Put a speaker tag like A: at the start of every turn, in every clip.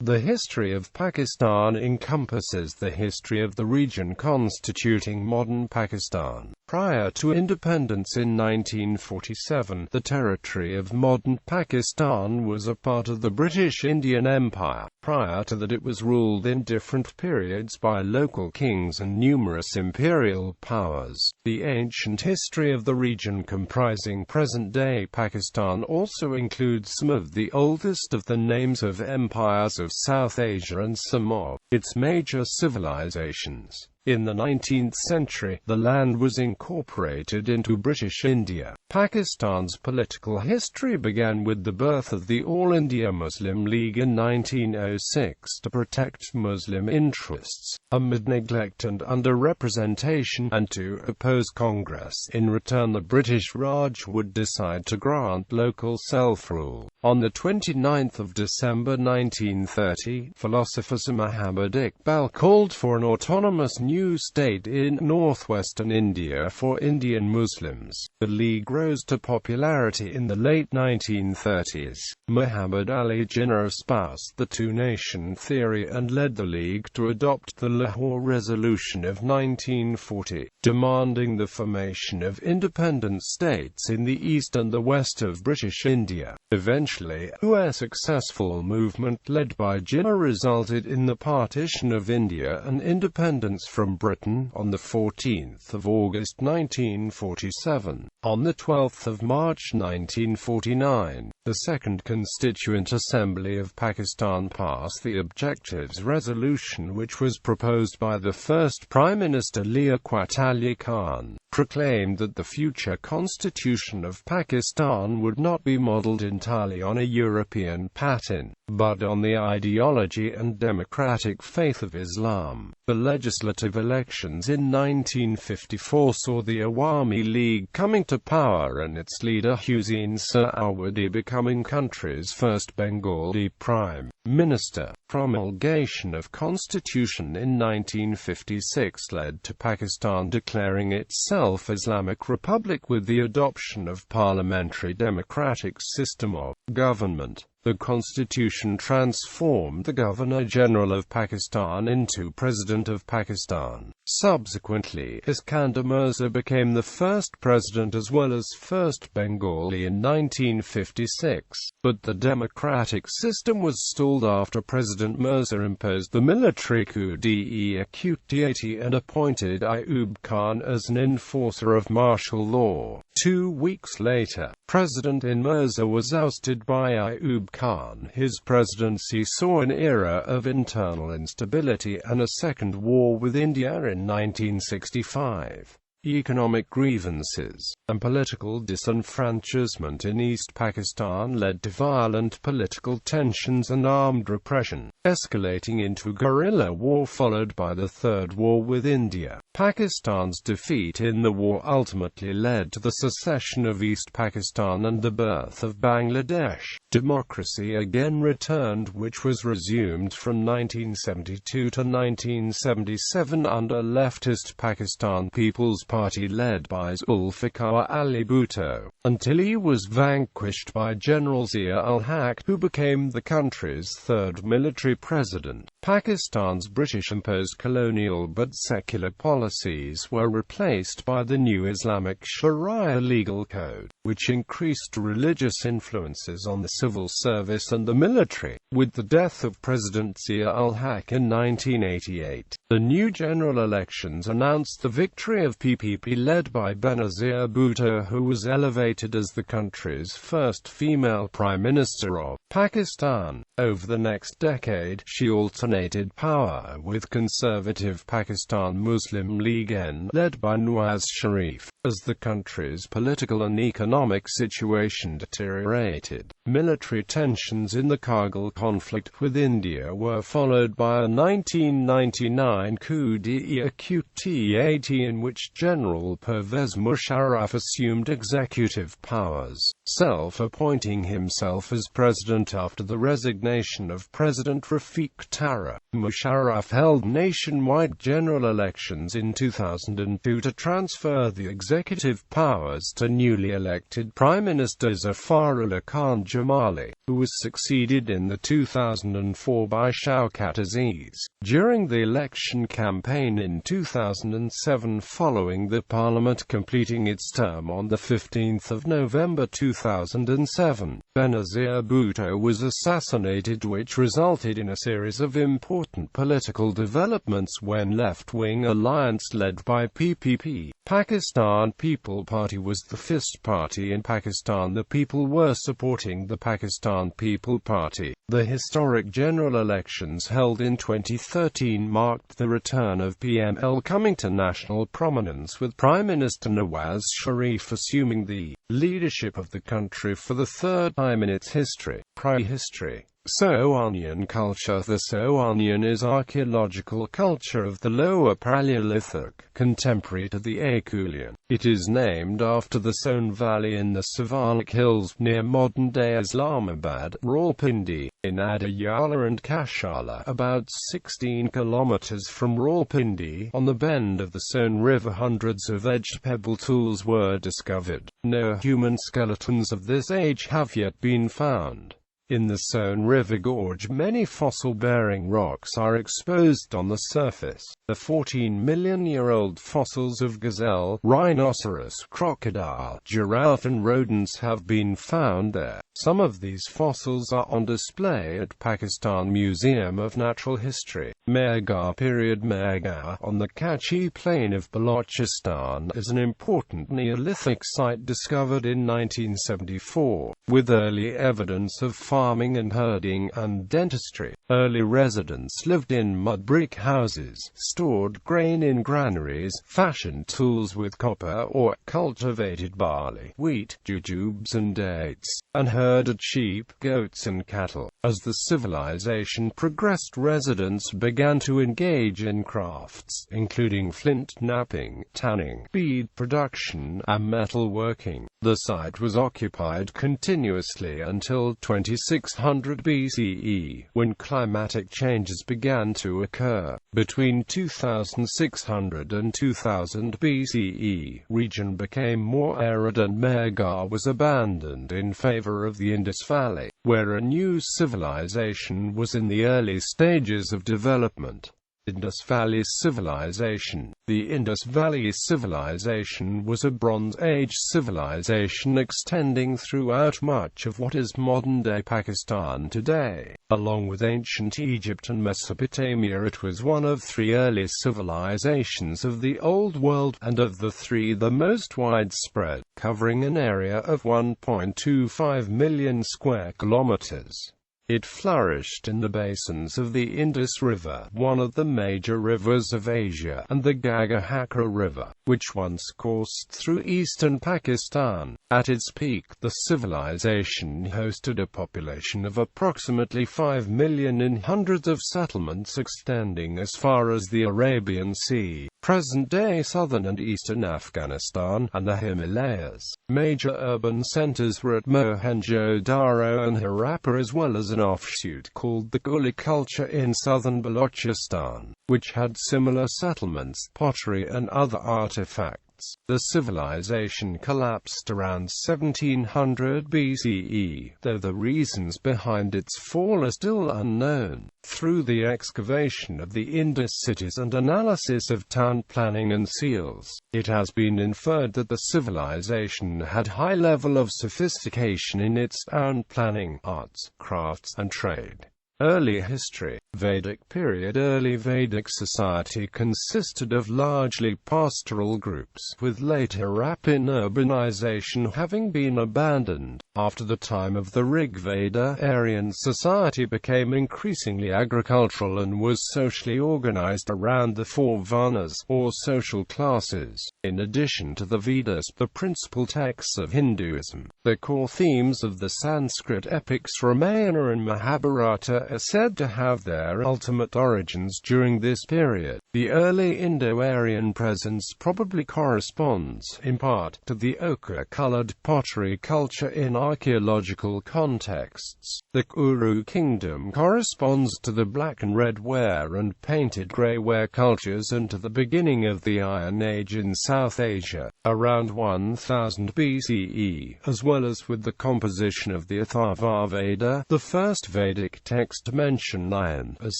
A: The history of Pakistan encompasses the history of the region constituting modern Pakistan. Prior to independence in 1947, the territory of modern Pakistan was a part of the British Indian Empire. Prior to that, it was ruled in different periods by local kings and numerous imperial powers. The ancient history of the region comprising present-day Pakistan also includes some of the oldest of the names of empires of South Asia and some of its major civilizations. In the 19th century, the land was incorporated into British India. Pakistan's political history began with the birth of the All India Muslim League in 1906 to protect Muslim interests amid neglect and under-representation, and to oppose Congress. In return, the British Raj would decide to grant local self-rule. On the 29th of December 1930, philosopher Sir Muhammad Iqbal called for an autonomous new state in northwestern India for Indian Muslims. The League rose to popularity in the late 1930s. Muhammad Ali Jinnah espoused the two-nation theory and led the League to adopt the Lahore Resolution of 1940, demanding the formation of independent states in the east and the west of British India. Eventually, a successful movement led by Jinnah resulted in the partition of India and independence from Britain on the 14th of August 1947. On the 12th of March 1949, the Second Constituent Assembly of Pakistan passed the Objectives Resolution, which was proposed by the first Prime Minister Liaquat Ali Khan, proclaimed that the future constitution of Pakistan would not be modelled entirely on a European pattern, but on the ideology and democratic faith of Islam. The legislative elections in 1954 saw the Awami League coming to power and its leader Hussein Sahrawardhi becoming country's first Bengali Prime Minister. Promulgation of Constitution in 1956 led to Pakistan declaring itself Islamic Republic with the adoption of parliamentary democratic system of government. The Constitution transformed the Governor-General of Pakistan into President of Pakistan. Subsequently, Iskandar Mirza became the first president as well as first Bengali in 1956, but the democratic system was stalled after President Mirza imposed the military coup d'etat and appointed Ayub Khan as an enforcer of martial law. 2 weeks later, President Mirza was ousted by Ayub Khan. His presidency saw an era of internal instability and a second war with India in 1965. Economic grievances and political disenfranchisement in East Pakistan led to violent political tensions and armed repression, escalating into guerrilla war followed by the Third War with India. Pakistan's defeat in the war ultimately led to the secession of East Pakistan and the birth of Bangladesh. Democracy again returned, which was resumed from 1972 to 1977 under leftist Pakistan People's Party led by Zulfikar Ali Bhutto, until he was vanquished by General Zia-ul-Haq, who became the country's third military president. Pakistan's British-imposed colonial but secular policies were replaced by the new Islamic Sharia legal code, which increased religious influences on the civil service and the military. With the death of President Zia-ul-Haq in 1988, the new general elections announced the victory of PPP led by Benazir Bhutto, who was elevated as the country's first female Prime Minister of Pakistan. Over the next decade, she alternated power with conservative Pakistan Muslim League N, led by Nawaz Sharif. As the country's political and economic situation deteriorated, military tensions in the Kargil conflict with India were followed by a 1999 coup d'etat in which General Pervez Musharraf assumed executive powers, self-appointing himself as president after the resignation of President Rafiq Tara. Musharraf held nationwide general elections in 2002 to transfer the executive powers to newly elected Prime Minister Zafar Khan Jamali, who was succeeded in the 2004 by Shaukat Aziz. During the election campaign in 2007 following the parliament completing its term on 15 November 2007, Benazir Bhutto was assassinated, which resulted in a series of important political developments when left-wing alliance led by PPP, Pakistan People Party, was the fifth party in Pakistan. The people were supporting the Pakistan People Party. The historic general elections held in 2013 marked the return of PML coming to national prominence, with Prime Minister Nawaz Sharif assuming the leadership of the country for the third time in its history. Prehistory. Saonian culture. The Saonian is archaeological culture of the Lower Paleolithic, contemporary to the Acheulean. It is named after the Soan Valley in the Siwalik Hills, near modern-day Islamabad, Rawalpindi, in Adiyala and Kashala, about 16 kilometers from Rawalpindi. On the bend of the Soan River, hundreds of edged pebble tools were discovered. No human skeletons of this age have yet been found. In the Soan River Gorge, many fossil-bearing rocks are exposed on the surface. The 14-million-year-old fossils of gazelle, rhinoceros, crocodile, giraffe and rodents have been found there. Some of these fossils are on display at Pakistan Museum of Natural History. Mehrgarh. Period. Mehrgarh, on the Kachi plain of Balochistan, is an important Neolithic site discovered in 1974, with early evidence of farming and herding and dentistry. Early residents lived in mud brick houses, stored grain in granaries, fashioned tools with copper ore, cultivated barley, wheat, jujubes and dates, and herded sheep, goats and cattle. As the civilization progressed, residents began to engage in crafts, including flint knapping, tanning, bead production, and metal working. The site was occupied continuously until 2600 BCE, when climatic changes began to occur. Between 2600 and 2000 BCE, region became more arid and Mehrgarh was abandoned in favor of the Indus Valley, where a new civilization was in the early stages of development. Indus Valley Civilization. The Indus Valley Civilization was a Bronze Age civilization extending throughout much of what is modern-day Pakistan today. Along with ancient Egypt and Mesopotamia, it was one of three early civilizations of the Old World, and of the three the most widespread, covering an area of 1.25 million square kilometers. It flourished in the basins of the Indus River, one of the major rivers of Asia, and the Ghaggar River, which once coursed through eastern Pakistan. At its peak, the civilization hosted a population of approximately 5 million in hundreds of settlements extending as far as the Arabian Sea, present-day southern and eastern Afghanistan, and the Himalayas. Major urban centers were at Mohenjo-Daro and Harappa, as well as an offshoot called the Guli culture in southern Balochistan, which had similar settlements, pottery and other artifacts. The civilization collapsed around 1700 BCE, though the reasons behind its fall are still unknown. Through the excavation of the Indus cities and analysis of town planning and seals, it has been inferred that the civilization had high level of sophistication in its town planning, arts, crafts, and trade. Early history. Vedic period. Early Vedic society consisted of largely pastoral groups, with later rapid urbanization having been abandoned. After the time of the Rig Veda, Aryan society became increasingly agricultural and was socially organized around the four varnas, or social classes. In addition to the Vedas, the principal texts of Hinduism, the core themes of the Sanskrit epics Ramayana and Mahabharata are said to have their ultimate origins during this period. The early Indo-Aryan presence probably corresponds, in part, to the ochre-colored pottery culture in archaeological contexts. The Kuru kingdom corresponds to the black and red ware and painted grey ware cultures and to the beginning of the Iron Age in South Asia, around 1000 BCE, as well as with the composition of the Atharva Veda. The first Vedic text to mention iron as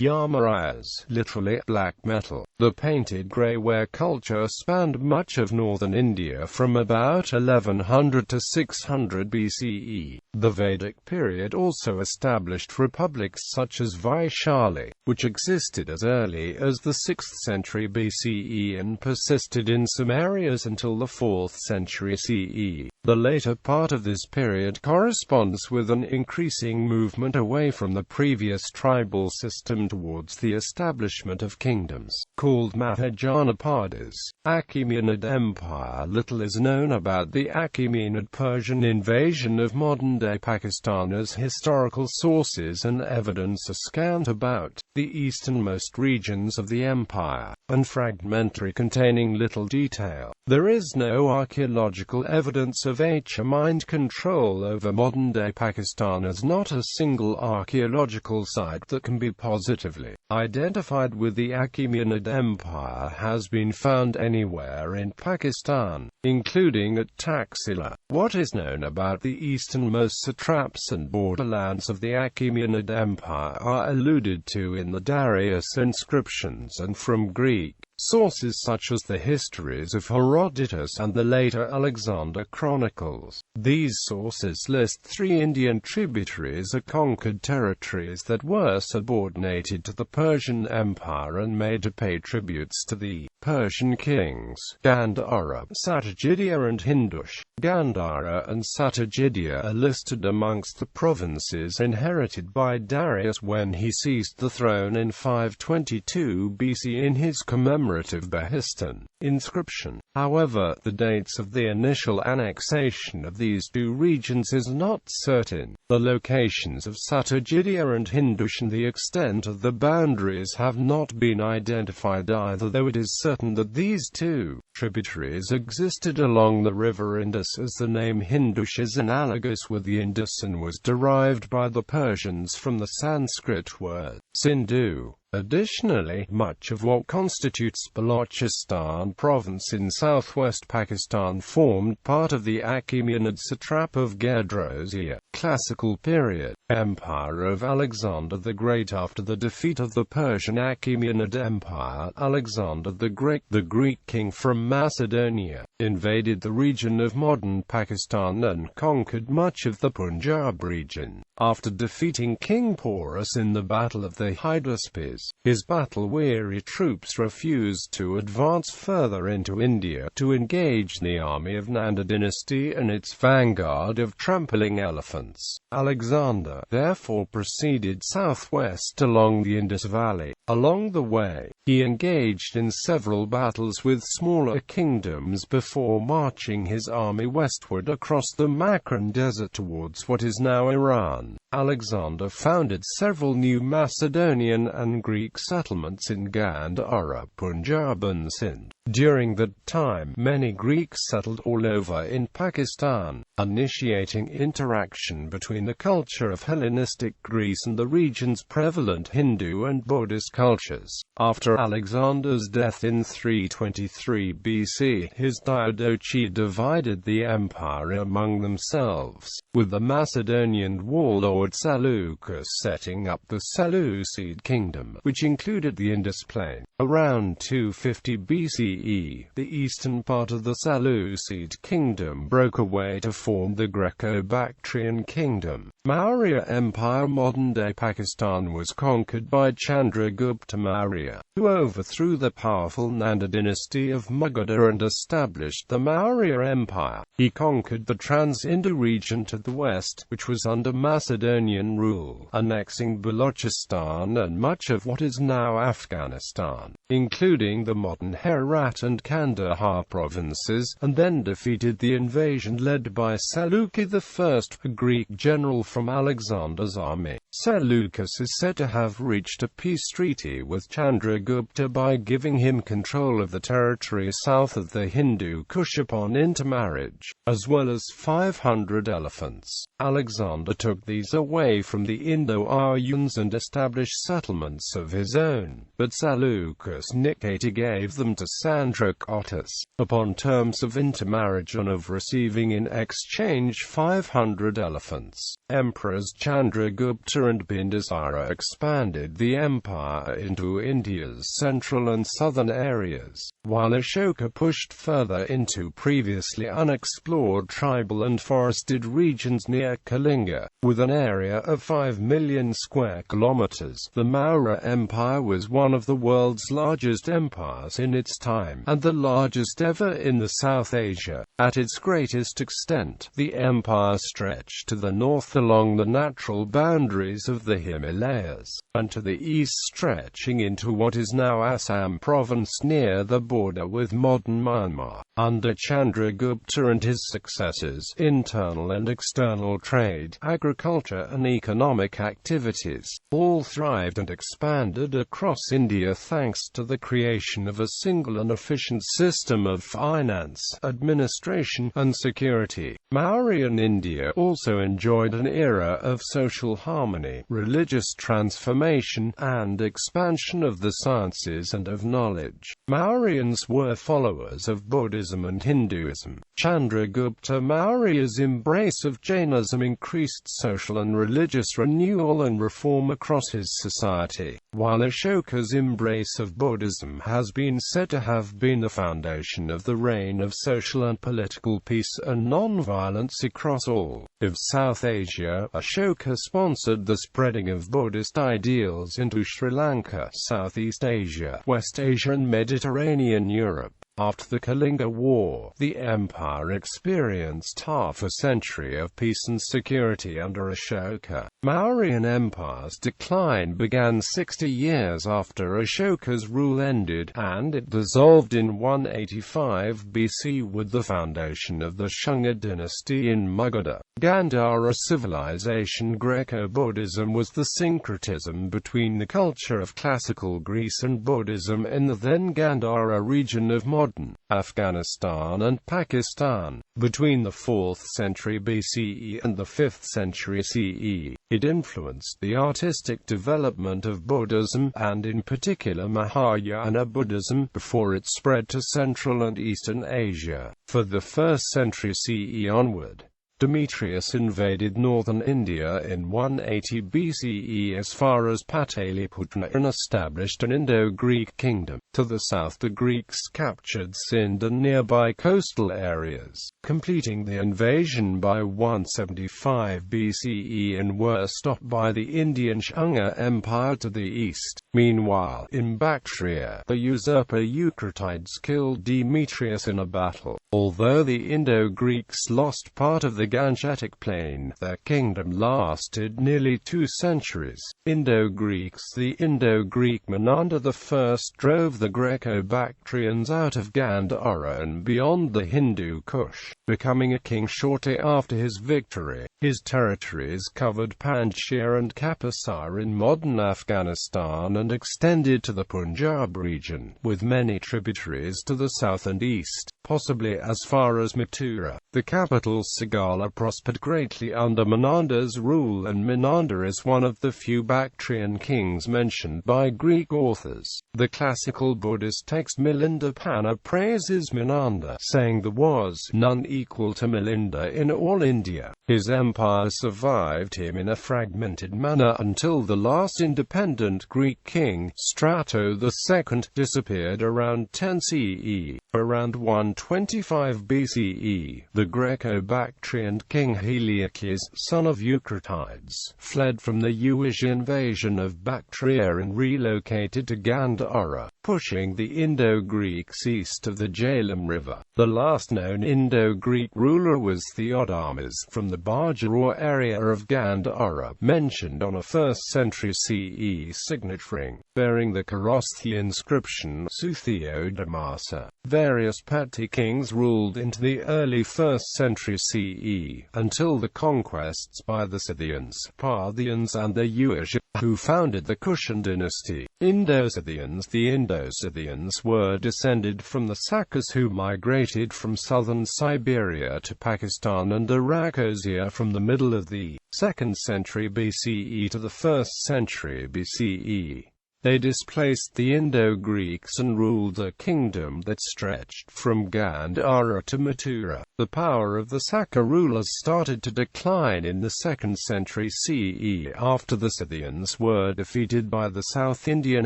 A: yamarayas, literally black metal. The painted grey ware culture spanned much of northern India from about 1100 to 600 BCE. The Vedic period also established republics such as Vaishali, which existed as early as the 6th century BCE and persisted in some areas until the 4th century CE. The later part of this period corresponds with an increasing movement away from the previous tribal system towards the establishment of kingdoms, called Mahajanapadas. Achaemenid Empire. Little is known about the Achaemenid Persian invasion of modern-day Pakistan, as historical sources and evidence are scant about the easternmost regions of the empire, and fragmentary, containing little detail. There is no archaeological evidence of Achaemenid control over modern-day Pakistan, as not a single archaeological site that can be positively identified with the Achaemenid Empire has been found anywhere in Pakistan, including at Taxila. What is known about the easternmost satraps and borderlands of the Achaemenid Empire are alluded to in the Darius inscriptions and from Greek sources such as the histories of Herodotus and the later Alexander chronicles. These sources list 3 Indian tributaries of conquered territories that were subordinated to the Persian Empire and made to pay tributes to the Persian kings, Gandhara, Satyajidya and Hindush. Gandhara and Satyajidya are listed amongst the provinces inherited by Darius when he seized the throne in 522 BC in his commemorative Behistun inscription. However, the dates of the initial annexation of these 2 regions is not certain. The locations of Satyajidya and Hindush and the extent of the boundaries have not been identified either, though it is certain that these 2 tributaries existed along the river Indus, as the name Hindush is analogous with the Indus and was derived by the Persians from the Sanskrit word Sindhu. Additionally, much of what constitutes Balochistan province in southwest Pakistan formed part of the Achaemenid satrap of Gedrosia. Classical period. Empire of Alexander the Great. After the defeat of the Persian Achaemenid Empire, Alexander the Great, the Greek king from Macedonia, invaded the region of modern Pakistan and conquered much of the Punjab region. After defeating King Porus in the Battle of the Hydaspes, his battle-weary troops refused to advance further into India to engage the army of Nanda dynasty and its vanguard of trampling elephants. Alexander, therefore, proceeded southwest along the Indus Valley. Along the way, he engaged in several battles with smaller kingdoms before marching his army westward across the Makran Desert towards what is now Iran. Alexander founded several new Macedonian and Greek settlements in Gandhara, Punjab and Sindh. During that time, many Greeks settled all over in Pakistan, initiating interaction between the culture of Hellenistic Greece and the region's prevalent Hindu and Buddhist cultures. After Alexander's death in 323 BC, his Diadochi divided the empire among themselves, with the Macedonian warlord Seleucus setting up the Seleucid kingdom, which included the Indus plain. Around 250 BCE, the eastern part of the Seleucid kingdom broke away to form the Greco-Bactrian kingdom. Maurya Empire. Modern-day Pakistan was conquered by Chandragupta Maurya, who overthrew the powerful Nanda dynasty of Magadha and established the Maurya Empire. He conquered the Trans-Indu region to the west, which was under Macedonian rule, annexing Balochistan and much of what is now Afghanistan, including the modern Herat and Kandahar provinces, and then defeated the invasion led by Seleucus I, a Greek general from Alexander's army. Seleucus is said to have reached a peace treaty with Chandragupta by giving him control of the territory south of the Hindu Kush upon intermarriage, as well as 500 elephants. Alexander took these away from the Indo-Aryans and established settlements of his own, but Seleucus Nicator gave them to Sandracotus, upon terms of intermarriage and of receiving in exchange 500 elephants. Emperors Chandragupta and Bindusara expanded the empire into India's central and southern areas, while Ashoka pushed further into previously unexplored tribal and forested regions near Kalinga. With an area of 5 million square kilometers, the Maurya Empire was one of the world's largest empires in its time, and the largest ever in the South Asia. At its greatest extent, the empire stretched to the north along the natural boundaries of the Himalayas, and to the east stretching into what is now Assam province near the border with modern Myanmar. Under Chandragupta and his successors, internal and external trade, agriculture and economic activities all thrived and expanded across India thanks to the creation of a single and efficient system of finance, administration, and security. Mauryan India also enjoyed an era of social harmony, religious transformation, and expansion of the sciences and of knowledge. Mauryans were followers of Buddhism and Hinduism. Chandragupta Maurya's embrace of Jainism increased social and religious renewal and reform across his society, while Ashoka's embrace of Buddhism has been said to have been the foundation of the reign of social and political peace and non-violence across all of South Asia. Ashoka sponsored the spreading of Buddhist ideals into Sri Lanka, Southeast Asia, West Asia and Mediterranean Europe. After the Kalinga War, the empire experienced half a century of peace and security under Ashoka. Mauryan Empire's decline began 60 years after Ashoka's rule ended, and it dissolved in 185 BC with the foundation of the Shunga dynasty in Magadha. Gandhara civilization. Greco-Buddhism was the syncretism between the culture of classical Greece and Buddhism in the then Gandhara region of modern Afghanistan and Pakistan. Between the 4th century BCE and the 5th century CE, it influenced the artistic development of Buddhism, and in particular Mahayana Buddhism, before it spread to Central and Eastern Asia. For the 1st century CE onward, Demetrius invaded northern India in 180 BCE as far as Pataliputra and established an Indo-Greek kingdom. To the south the Greeks captured Sind and nearby coastal areas, completing the invasion by 175 BCE and were stopped by the Indian Shunga Empire to the east. Meanwhile, in Bactria, the usurper Eucratides killed Demetrius in a battle. Although the Indo-Greeks lost part of the Gangetic Plain, their kingdom lasted nearly 2 centuries. Indo-Greeks. The Indo-Greek Menander I drove the Greco-Bactrians out of Gandhara and beyond the Hindu Kush, becoming a king shortly after his victory. His territories covered Panjshir and Kapasar in modern Afghanistan and extended to the Punjab region, with many tributaries to the south and east, possibly as far as Mathura. The capital Sagala prospered greatly under Menander's rule, and Menander is one of the few Bactrian kings mentioned by Greek authors. The classical Buddhist text Milindapanha praises Menander, saying there was none equal to Milinda in all India. His empire survived him in a fragmented manner until the last independent Greek king, Strato II, disappeared around 10 CE. Around 125 BCE, the Greco-Bactrian king Heliocles, son of Eucratides, fled from the Uish invasion of Bactria and relocated to Gandhara. pushing the Indo-Greeks east of the Jhelum River. The last known Indo-Greek ruler was Theodamas from the Bajaur area of Gandhara, mentioned on a 1st century CE signet ring, bearing the Kharosthi inscription Theodamasa. Various petty kings ruled into the early 1st century CE, until the conquests by the Scythians, Parthians and the Uash, who founded the Kushan dynasty. Indo-Scythians. The Indo-Scythians were descended from the Sakas, who migrated from southern Siberia to Pakistan and Arachosia from the middle of the 2nd century BCE to the 1st century BCE. They displaced the Indo-Greeks and ruled a kingdom that stretched from Gandhara to Mathura. The power of the Saka rulers started to decline in the 2nd century CE after the Scythians were defeated by the South Indian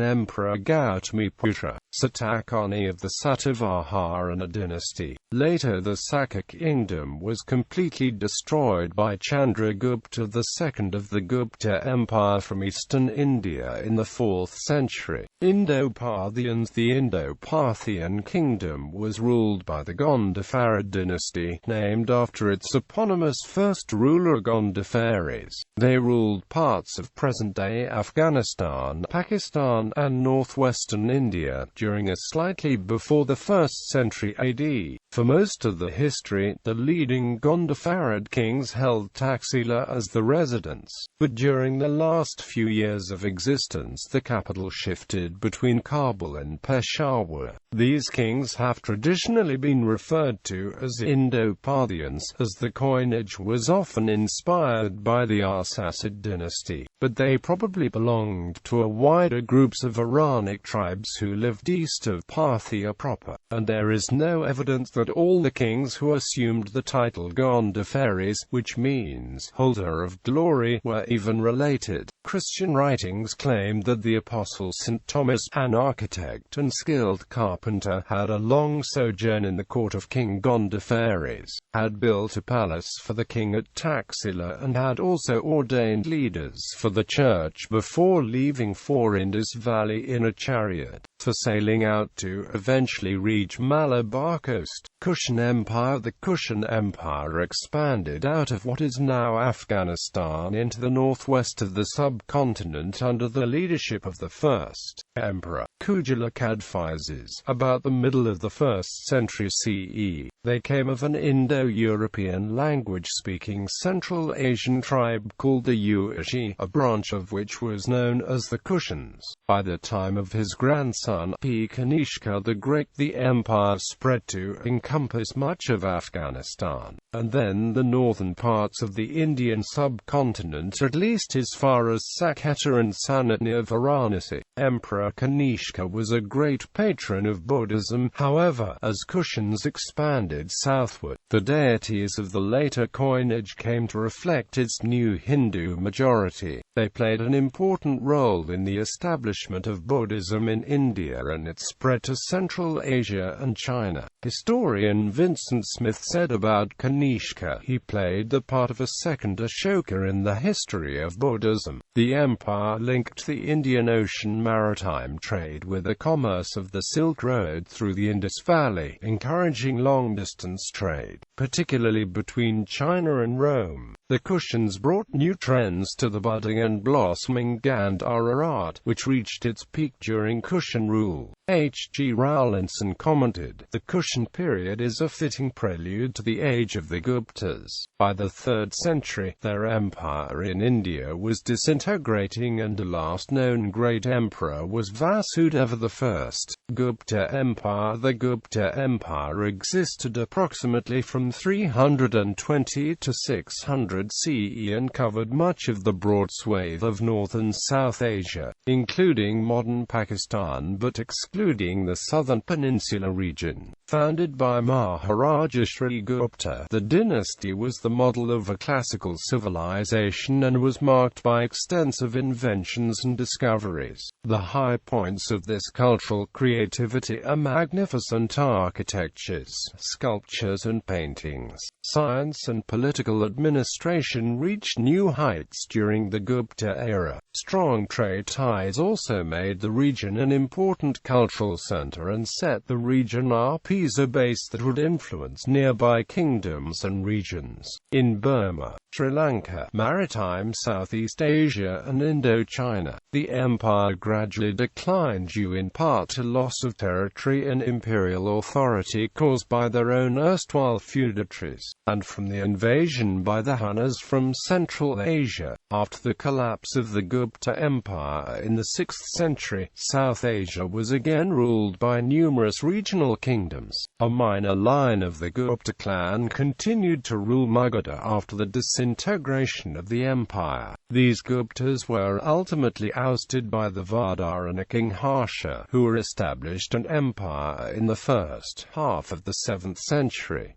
A: Emperor Gautamiputra, Satakani of the Satavahana dynasty. Later the Saka kingdom was completely destroyed by Chandragupta II of the Gupta Empire from eastern India in the 4th century. Indo-Parthians. The Indo-Parthian kingdom was ruled by the Gondopharid dynasty, named after its eponymous first ruler Gondophares. They ruled parts of present-day Afghanistan, Pakistan, and northwestern India during a slightly before the 1st century AD. For most of the history, the leading Gondopharid kings held Taxila as the residence, but during the last few years of existence the capital shifted between Kabul and Peshawar. These kings have traditionally been referred to as Indo-Parthians, as the coinage was often inspired by the Arsacid dynasty, but they probably belonged to a wider groups of Iranic tribes who lived east of Parthia proper, and there is no evidence that all the kings who assumed the title Gondophares, which means holder of glory, were even related. Christian writings claim that the apostle St. Thomas, an architect and skilled carpenter, had a long sojourn in the court of King Gondophares, had built a palace for the king at Taxila, and had also ordained leaders for the church before leaving for Indus Valley in a chariot, for sailing out to eventually reach Malabar coast. Kushan Empire. The Kushan Empire expanded out of what is now Afghanistan into the northwest of the subcontinent under the leadership of the first emperor, Kujula Kadphises, about the middle of the 1st century CE. They came of an Indo-European language-speaking Central Asian tribe called the Uashi, a branch of which was known as the Kushans. By the time of his grandson P. Kanishka the Great, the empire spread to encompass much of Afghanistan, and then the northern parts of the Indian subcontinent, at least as far as Sakketa and Sanat near Varanasi. Emperor Kanishka was a great patron of Buddhism. However, as Kushans expanded southward, the deities of the later coinage came to reflect its new Hindu majority. They played an important role in the establishment of Buddhism in India and its spread to Central Asia and China. Historian Vincent Smith said about Kanishka, he played the part of a second Ashoka in the history of Buddhism. The empire linked the Indian Ocean maritime trade with the commerce of the Silk Road through the Indus Valley, encouraging long-distance trade, particularly between China and Rome. The Kushans brought new trends to the budding and blossoming Gandhara art, which reached its peak during Kushan rule. H. G. Rowlinson commented, "The Kushan period is a fitting prelude to the age of the Guptas. By the 3rd century, their empire in India was disintegrating and the last known great emperor was Vasudeva I. Gupta Empire. The Gupta Empire existed approximately from 320 to 600 CE and covered much of the broad swathe of northern South Asia, including modern Pakistan but excluding the southern peninsula region. Founded by Maharaja Sri Gupta, the dynasty was the model of a classical civilization and was marked by extensive inventions and discoveries. The high points of this cultural creativity are magnificent architectures, sculptures and paintings. Science and political administration reached new heights during the Gupta era. Strong trade ties also made the region an important cultural center and set the region up as a base that would influence nearby kingdoms and regions. In Burma, Sri Lanka, maritime Southeast Asia and Indochina, the empire gradually declined due in part to loss of territory and imperial authority caused by their own erstwhile feudatories, and from the invasion by the Huns from Central Asia. After the collapse of the Gupta Empire in the 6th century, South Asia was again ruled by numerous regional kingdoms. A minor line of the Gupta clan continued to rule Magadha after the disintegration of the empire. These Guptas were ultimately ousted by the Vardhana king Harsha, who established an empire in the first half of the 7th century.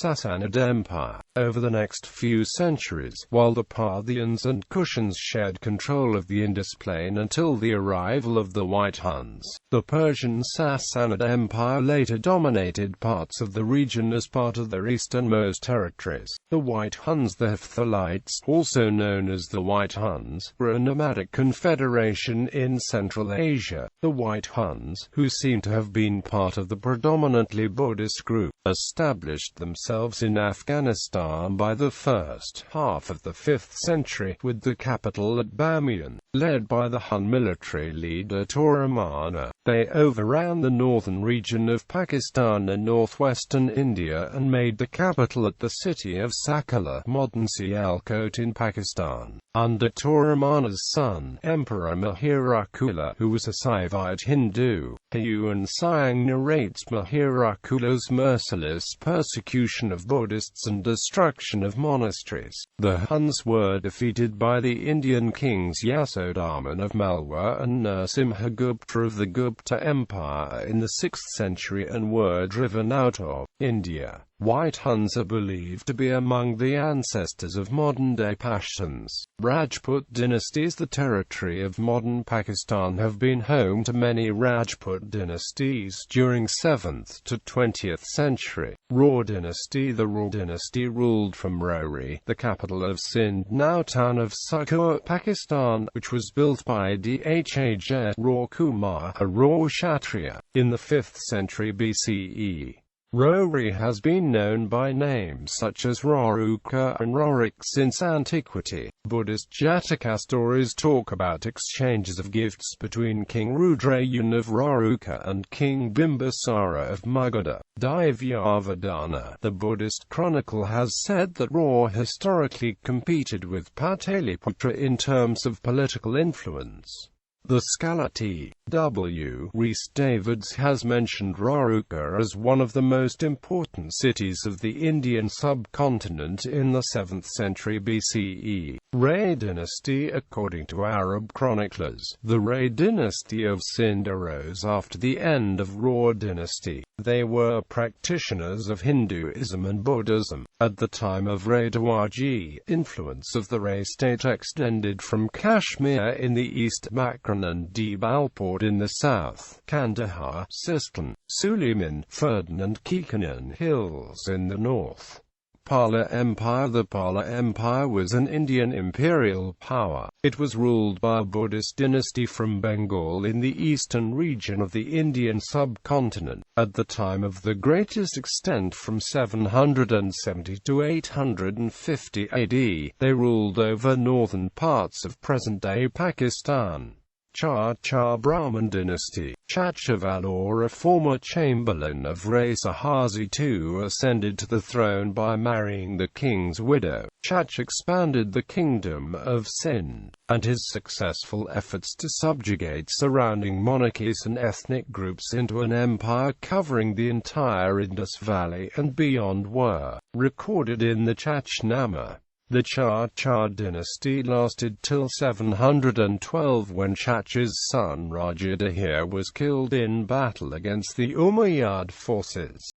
A: Sassanid Empire. Over the next few centuries, while the Parthians and Kushans shared control of the Indus plain until the arrival of the White Huns, the Persian Sassanid Empire later dominated parts of the region as part of their easternmost territories. The White Huns, the Hephthalites, also known as the White Huns, were a nomadic confederation in Central Asia. The White Huns, who seem to have been part of the predominantly Buddhist group, established themselves in Afghanistan by the first half of the 5th century, with the capital at Bamiyan. Led by the Hun military leader Toramana, they overran the northern region of Pakistan and northwestern India and made the capital at the city of Sakala, modern Sialkot in Pakistan. Under Toramana's son, Emperor Mihirakula, who was a Saivite Hindu, Yuan Siang narrates Mihirakula's merciless persecution of Buddhists and destruction of monasteries. The Huns were defeated by the Indian kings Yasodharman of Malwa and Narasimhagupta of the Gupta Empire in the 6th century and were driven out of India. White Huns are believed to be among the ancestors of modern-day Pashtuns. Rajput dynasties. The territory of modern Pakistan have been home to many Rajput dynasties during 7th to 20th century. Raw dynasty. The Raw dynasty ruled from Rori, the capital of Sindh, now town of Sukkur, Pakistan, which was built by Dhaj Raw Kumar, a Raw Kshatriya, in the 5th century BCE. Rori has been known by names such as Raruka and Rorik since antiquity. Buddhist Jataka stories talk about exchanges of gifts between King Rudrayan of Raruka and King Bimbisara of Magadha. Divyavadana. The Buddhist chronicle has said that Ra historically competed with Pataliputra in terms of political influence. The scholar T.W. Rhys-Davids has mentioned Raruka as one of the most important cities of the Indian subcontinent in the 7th century BCE. Ray dynasty. According to Arab chroniclers, the Ray dynasty of Sindh arose after the end of Raw dynasty. They were practitioners of Hinduism and Buddhism. At the time of Ray Dawaji, influence of the Ray state extended from Kashmir in the east, Makran and Debalpur in the south, Kandahar, Sistan, Suleiman, Ferdin and Kekanan hills in the north. Pala Empire. The Pala Empire was an Indian imperial power. It was ruled by a Buddhist dynasty from Bengal in the eastern region of the Indian subcontinent. At the time of the greatest extent from 770 to 850 AD, they ruled over northern parts of present-day Pakistan. Char Brahmin dynasty. Chachavalur, a former chamberlain of Ray Sahazi II, ascended to the throne by marrying the king's widow. Chach expanded the kingdom of Sindh, and his successful efforts to subjugate surrounding monarchies and ethnic groups into an empire covering the entire Indus Valley and beyond were recorded in the Chachnama. The Chad dynasty lasted till 712 when Shach's son Raja Dahir was killed in battle against the Umayyad forces.